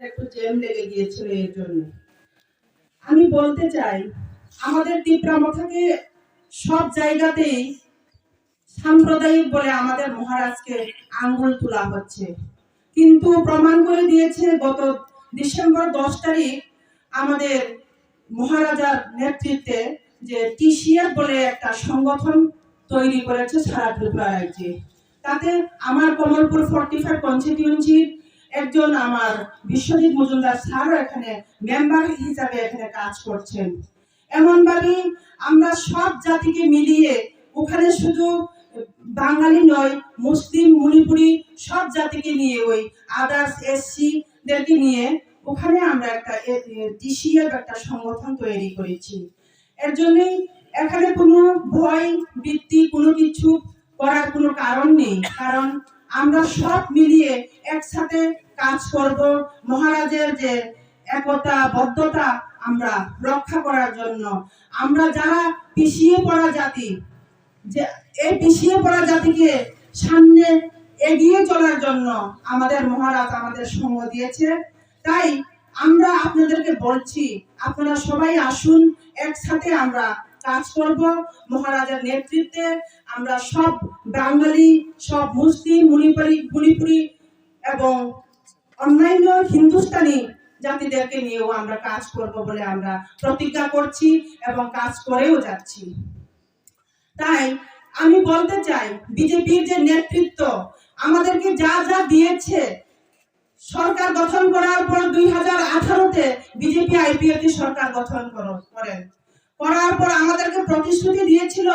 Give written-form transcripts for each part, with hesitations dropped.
একটু জ্যাম লেগে গিয়েছিল এর জন্য। আমি বলতে চাই আমাদের তীব্রামথাকে সব জায়গাতেই সাম্প্রদায়িক বলে আমাদের মহারাজকে আঙ্গুল তোলা হচ্ছে, কিন্তু প্রমাণ করে দিয়েছে গত ডিসেম্বর 10 তারিখ আমাদের মহারাজার নেতৃত্বে যে টিসিএফ বলে একটা সংগঠন তৈরি করেছে সারা ত্রিপুরা রাজ্যে। তাতে আমার কমলপুর 45 কনস্টিটিউয়েন্সি একজন আমার বিশ্বজিৎ মজুমদার স্যারও এখানে মেম্বার হিসাবে এখানে কাজ করছেন। এমনভাবে আমরা সব জাতিকে মিলিয়ে ওখানে শুধু বাঙালি নয়, মুসলিম, মণিপুরি সব জাতিকে নিয়ে ওই আদার্স এসসি দেরকে নিয়ে ওখানে আমরা একটা টিসিএফ একটা সংগঠন তৈরি করেছি। এর জন্যই এখানে কোনো ভয় বৃত্তি কোনো কিছু করার কোনো কারণ নেই, কারণ আমরা সব মিলিয়ে একসাথে কাজ করব মহারাজের যে একতা বদ্ধতা আমরা রক্ষা করার জন্য। আমরা যারা পিছিয়ে পড়া জাতি, যে এই পিছিয়ে পড়া জাতিকে সামনে এগিয়ে চলার জন্য আমাদের মহারাজ আমাদের সঙ্গ দিয়েছে। তাই আমরা আপনাদেরকে বলছি আপনারা সবাই আসুন, একসাথে আমরা কাজ করব মহারাজের নেতৃত্বে। আমরা সব বাঙালি, সব মুসলিম, মণিপুরি এবং অন্যান্য হিন্দুস্তানি জাতিদেরকে নিয়েও আমরা কাজ করব বলে আমরা প্রতিজ্ঞা করছি এবং কাজ করেও যাচ্ছি। তাই আমি বলতে চাই বিজেপির যে নেতৃত্ব আমাদেরকে যা যা দিয়েছে, সরকার গঠন করার পর 2018-তে বিজেপি আইপিএফটি সরকার গঠন করেন। করার পর আমাদেরকে প্রতিশ্রুতি দিয়েছিল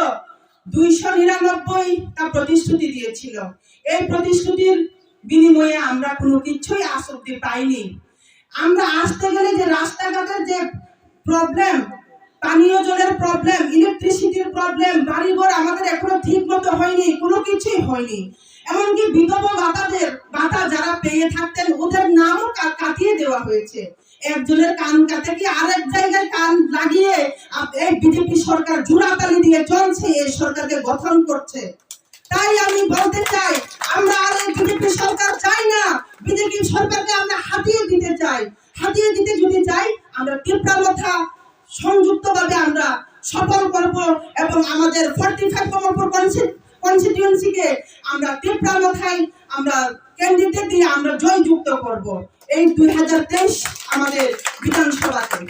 299টা প্রতিশ্রুতি দিয়েছিল। এই প্রতিশ্রুতির বিনিময়ে আমরা কোনো কিছুই আজ অব্দি পাইনি। আমরা আসতে গেলে যে রাস্তাঘাটের যে প্রবলেম, পানীয় জলের প্রবলেম, ইলেকট্রিসিটির প্রবলেম, বাড়িঘর আমাদের এখনো ঠিক মতো হয়নি, কোনো কিছুই হয়নি। এমনকি বিধবা ভাতা যারা পেয়ে থাকতেন ওদের নামও কাটিয়ে দেওয়া হয়েছে। একজনের কান কাটে কি আরেক জায়গায় কান লাগিয়ে এই বিজেপি সরকার জোড়াতালি দিয়ে চলছে, এই সরকারকে গঠন করছে। তাই আমি বলতে চাই আমরা আর এই বিজেপি সরকার চাই না, বিজেপি সরকারকে আমরা হাতিয়ে দিতে চাই। হাতিয়ে দিতে যদি চাই আমরা তীব্রামথা সংযুক্তভাবে আমরা সফল করব এবং আমাদের 45 কমলপুর কনস্টিটিউয়েন্সিকে আমরা তীব্রামথায় আমরা ক্যান্ডিডেট দিয়ে আমরা জয়যুক্ত করব এই 2023 আমাদের বিধানসভাতে।